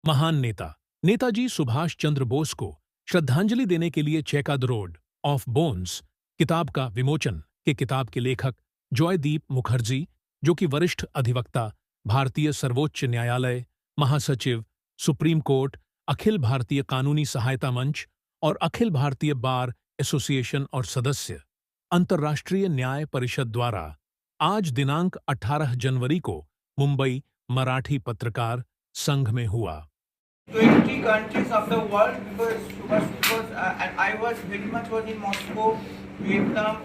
महान नेता नेताजी सुभाष चंद्र बोस को श्रद्धांजलि देने के लिए check the road of bones किताब का विमोचन के किताब के लेखक जॉयदीप मुखर्जी, जो कि वरिष्ठ अधिवक्ता, भारतीय सर्वोच्च न्यायालय, महासचिव, सुप्रीम कोर्ट, अखिल भारतीय कानूनी सहायता मंच और अखिल भारतीय बार एसोसिएशन और सदस्य, अंतर्राष्ट्रीय न्याय परिषद द्वारा आज दिनांक 18 जनवरी को मुंबई मराठी पत्रकार संघ में हुआ। 20 countries of the world because and I was very much was in Moscow, Vietnam,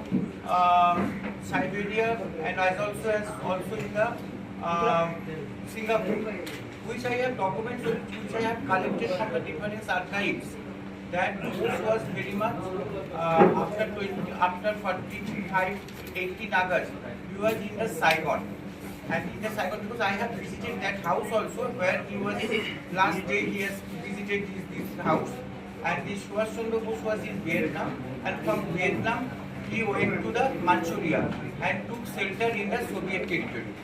Siberia, and I also in the Singapore, which I have documents which I have collected from the different archives. That this was very much after 45-18 August, we was in the Saigon. And in the Saigon, because I have visited that house also, where he was last day he has visited this house. And this Subhash Chandra Bose was in Vietnam, and from Vietnam he went to the Manchuria and took shelter in the Soviet territory.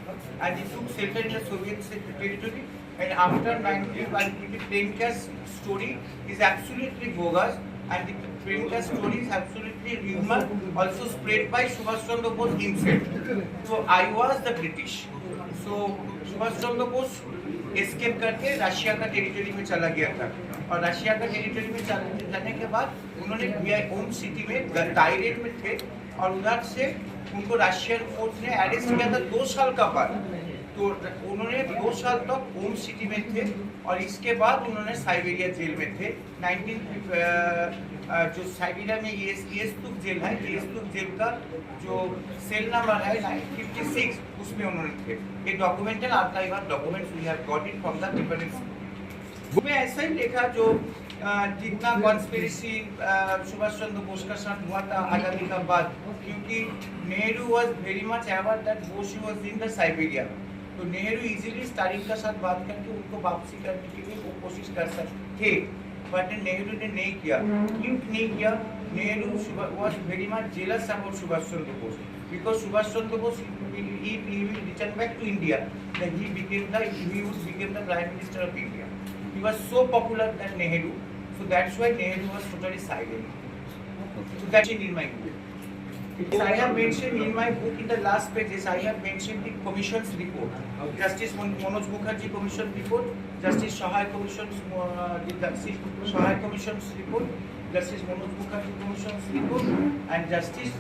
And he took shelter in the Soviet territory. And after 19, the Premkas story is absolutely bogus, and the Premkas story is absolutely rumor, also spread by Subhash Chandra Bose himself. So I was the British. So Subhash Chandra Bose escape करके Russia का territory में चला गया था, और Russia का territory में जाने के बाद उन्होंने ओम सिटी में डायरेक्ट में थे, और उधर से उनको रशियन फोर्स ने अरेस्ट किया था 2 साल का बाद। तो उन्होंने 2 साल तक ओम सिटी में थे, और इसके बाद उन्होंने साइबेरिया जेल में थे। जो साइबेरिया में येस्तुक जेल है, येस्तुक जेल का जो सेल नंबर है 56, उसमें उन्होंने थे। ये documental archive of documents we have got it from the different. मैं ऐसा ही देखा जो जितना कॉन्स्पिरेसी सुभाष चंद्र बोस का साथ हुआ था आज़ादी का बाद, क्योंकि Nehru was very much aware that Bose was in the Siberia, तो नेहरू इजीली स्टालिन का साथ बात करके उनको वापसी करने के लिए वो कोशिश कर सकते थे, बट नेहरू ने नहीं किया। क्यों नहीं किया? Nehru was very much jealous about Subhash Chandra Bose, because Subhash Chandra Bose, he will return back to India, then he would become the Prime Minister of India. He was so popular than Nehru, so that's why Nehru was totally silent. So that's in my book. I have mentioned in my book in the last pages, I have mentioned the commission's report. Justice Manoj Mukherjee Commission report, Justice Sahai Commission's report, Justice Manoj Mukherjee Commission's report, and Justice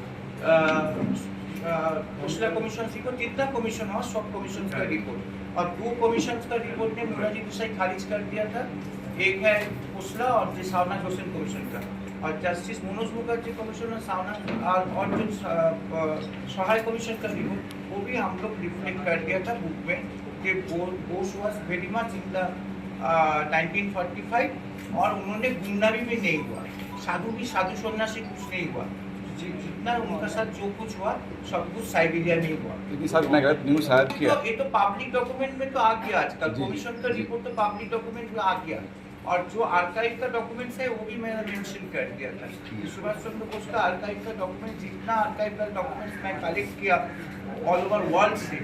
Khosla commission को जितना commission हुआ सब commission का report, और 2 commission का report ने मुरारजी देसाई खारिज कर दिया था। एक है खोसला और जो सावना जोसेफ कमीशन का, और जस्टिस मनोज मुखर्जी कमीशन और सावना और जो सहाय कमीशन का रिपोर्ट वो भी हम लोग रिफ्लेक्ट कर दिया था बुक में कि Bose was very much in the 1945, और उन्होंने गुंडामी में नहीं हुआ, साधु सन्यासी कुछ नहीं हुआ, जितना उनका साथ जो कुछ हुआ सब कुछ साइबेरिया में हुआ। न्यूज़ शायद किया, तो ये तो पब्लिक डॉक्यूमेंट में तो आ गया, आजकल कमीशन का रिपोर्ट तो पब्लिक डॉक्यूमेंट में आ गया, और जो आर्काइव का डॉक्यूमेंट्स है वो भी मैंने मेंशन कर दिया था। सुभाष चंद्र बोस का आर्काइव का डॉक्यूमेंट, जितना आर्काइव का डॉक्यूमेंट्स मैं कलेक्ट किया ऑल ओवर वर्ल्ड से,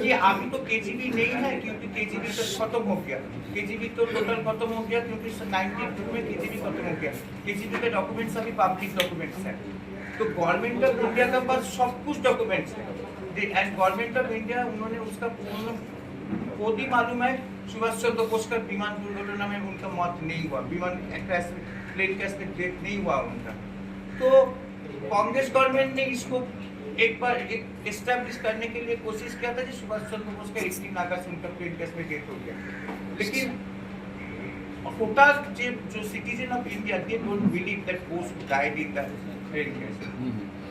ये अभी तो केजीबी नहीं है, क्योंकि केजीबी तो खत्म हो गया, केजीबी तो टोटल खत्म हो गया, क्योंकि 92 में केजीबी खत्म हो गया। केजीबी के डॉक्यूमेंट्स अभी पब्लिक डॉक्यूमेंट्स हैं, तो गवर्नमेंट ऑफ इंडिया के पास सब कुछ डॉक्यूमेंट्स है, एंड गवर्नमेंट ऑफ इंडिया उन्होंने उसका खुद ही मालूम है सुभाष चंद्र बोस का विमान दुर्घटना में उनका मौत नहीं हुआ, विमान क्रैश प्लेन क्रैश में डेथ नहीं हुआ उनका। तो कांग्रेस गवर्नमेंट ने इसको एक बार एस्टैब्लिश करने के लिए कोशिश किया था कि सुभाष चंद्र बोस का 18 अगस्त उनका प्लेन क्रैश में डेथ हो गया, लेकिन टोटल जो citizen of India they don't believe that Bose died in the plane crash.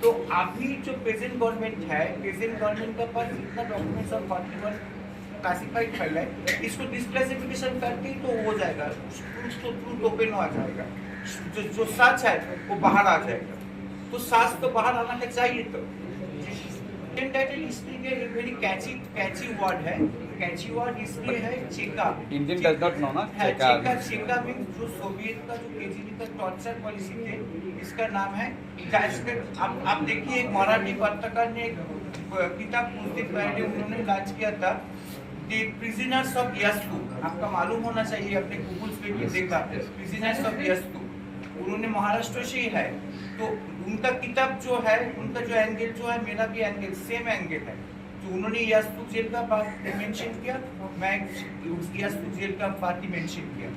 तो अभी जो प्रेजेंट गवर्नमेंट है, प्रेजेंट गवर्नमेंट का पास जितना डॉक्यूमेंट्स ऑफ 41 क्लासिफाइड फाइल है, इसको डिस्क्लासिफिकेशन करके ही तो हो जाएगा, उसको ट्रूथ ओपन आ जाएगा, जो सच है वो बाहर आ जाएगा। तो सच तो बाहर आना के चाहिए। तो टाइटल इसलिए वेरी कैची वर्ड है, कैची वर्ड इसलिए है चेका, इंडियन डज नॉट नो ना, चेका मींस जो सोवियत का जो केजीबी का टॉर्चर पॉलिसी थे, इसका नाम है। आप देखिए एक मराठी पत्रकार ने एक किताब कुछ दिन पहले उन्होंने लॉन्च किया था, कि प्रिजनर्स ऑफ यस्तु, आपका मालूम होना चाहिए, अपने गूगल्स पे भी देखा, प्रिजनर्स ऑफ यस्तु उन्होंने महाराष्ट्र से ही है। तो उनका किताब जो है, उनका जो एंगल जो है, मेरा भी एंगल सेम एंगल है। तो उन्होंने यस्तु जेल का बात मेंशन किया, मैं यस्तु जेल का बात ही मेंशन किया।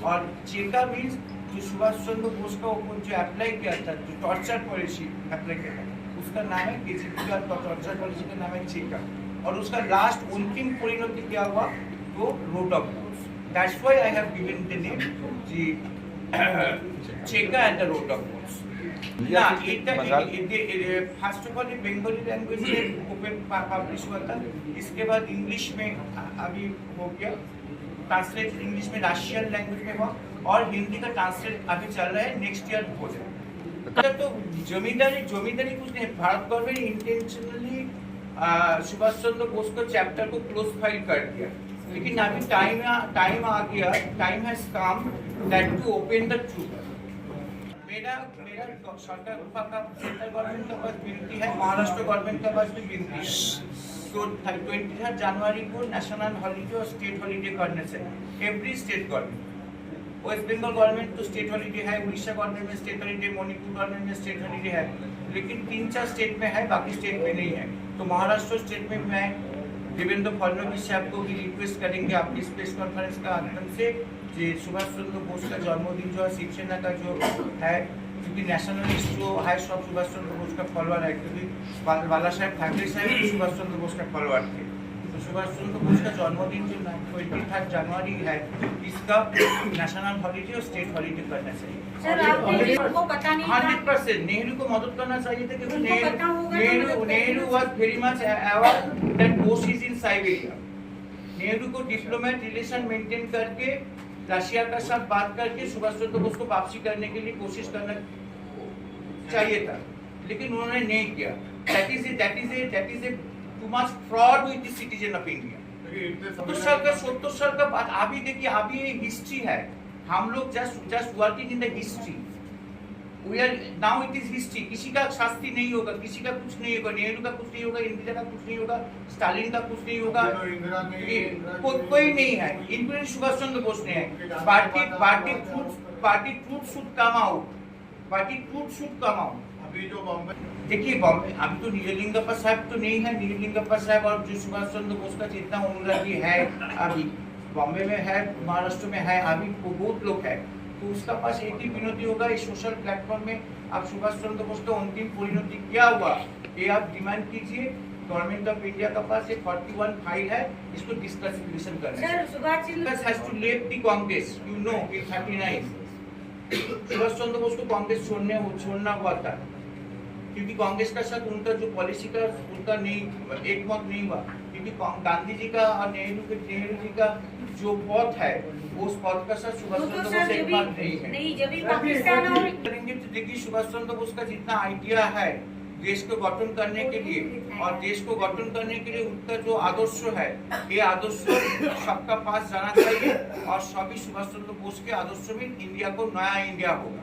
और चेका मीन्स जो सुभाष चंद्र बोस का ऊपर जो अप्लाई किया था, जो टॉर्चर पॉलिसी अप्लाई किया था, उसका नाम है केजीपी का टॉर्चर पॉलिसी का नाम है चेका। और उसका लास्ट अंतिम परिणति क्या हुआ, तो road of bones. That's why I have given the name जी चेका and the road of bones. ना এটা first of all Bengali language में ओपन पब्लिश हुआ था, इसके बाद इंग्लिश में अभी हो गया ट्रांसलेट, इंग्लिश में रशियन लैंग्वेज में हुआ, और हिंदी का ट्रांसलेट अभी चल रहा है, नेक्स्ट ईयर हो जाएगा। तो जमींदारी कुछ नहीं, भारत गवर्नमेंट इंटेंशनली सुभाष चंद्र बोस को चैप्टर को क्लोज फाइल कर दिया, लेकिन अभी टाइम आ गया, time has come that to open the truth. मेरा सरकार का सेंट्रल गवर्नमेंट के पास विनती है, महाराष्ट्र गवर्नमेंट के पास भी विनती है। तो 23 जनवरी को नेशनल हॉलीडे और स्टेट हॉलीडे करने से every state government, west Bengal government तो स्टेट हॉलीडे है, उड़ीसा गवर्नमेंट में स्टेट हॉलीडे, मणिपुर गवर्नमेंट में स्टेट हॉलीडे है, लेकिन 3-4 स्टेट में है, बाकी स्टेट में नहीं है। तो महाराष्ट्र स्टेट में मैं देवेंद्र फडणवीस साहब को भी रिक्वेस्ट करेंगे आपकी इस प्रेस कॉन्फ्रेंस का माध्यम से, कि सुभाष चंद्र बोस का जन्मदिन जो है, शिवसेना का जो है, क्योंकि नेशनलिस्ट जो है सब सुभाष चंद्र बोस का फॉलोअर है, क्योंकि बाला साहेब ठाकरे साहब भी सुभाष चंद्र बोस का फॉलोअर थे। तो सुभाष चंद्र बोस का जन्मदिन जो 23 जनवरी है, इसका नेशनल हॉलीडे और स्टेट हॉलीडे करना चाहिए। 100% नेहरू को मदद करना चाहिए था, क्योंकि Nehru was very much aware that Bose is in Siberia. Nehru को डिप्लोमेट रिलेशन मेंटेन करके रशिया का साथ बात करके सुभाष चंद्र बोस को वापसी करने के लिए कोशिश करना चाहिए था, लेकिन उन्होंने नहीं किया। That is a too much fraud with the citizen of India. 70 साल का बात, अभी देखिए, अभी ये हिस्ट्री है, हम लोग just working in the history, we are now it is history. किसी का शास्ति नहीं होगा, किसी का कुछ नहीं होगा, नेहरू का कुछ नहीं होगा, इंदिरा का कुछ नहीं होगा, स्टालिन का कुछ नहीं होगा, कोई नहीं है, इंक्लूडिंग सुभाष चंद्र बोस ने है। Party truth should come out, party truth should come out. अभी जो बॉम्बे, देखिए बॉम्बे अभी तो नीललिंगप्पा साहब तो नहीं है, नीललिंगप्पा साहब और जो सुभाष चंद्र बोस का जितना अनुरागी है, अभी बॉम्बे में है, महाराष्ट्र में है, अभी बहुत लोग है। तो उसका पास एक ही विनती होगा, इस सोशल प्लेटफॉर्म में आप सुभाष चंद्र बोस का अंतिम परिणति क्या हुआ, ये आप डिमांड कीजिए। गवर्नमेंट ऑफ इंडिया का पास एक 41 फाइल है, इसको डिस्क्लासिफिकेशन करना है। सुभाष चंद्र बोस को कांग्रेस छोड़ना हुआ था, क्योंकि कांग्रेस का साथ उनका जो पॉलिसी का उनका नहीं एक मत नहीं हुआ, क्योंकि गांधी जी का और नेहरू जी का जो पद है, उस पद का साथ सुभाष चंद्र बोस एक मत नहीं है। करेंगे तो देखिए, सुभाष चंद्र बोस का जितना आइडिया है देश को गठन करने के लिए, और देश को गठन करने के लिए उनका जो आदर्श है, ये आदर्श सबका पास जाना चाहिए, और सभी सुभाष चंद्र बोस के आदर्श में इंडिया को नया इंडिया होगा।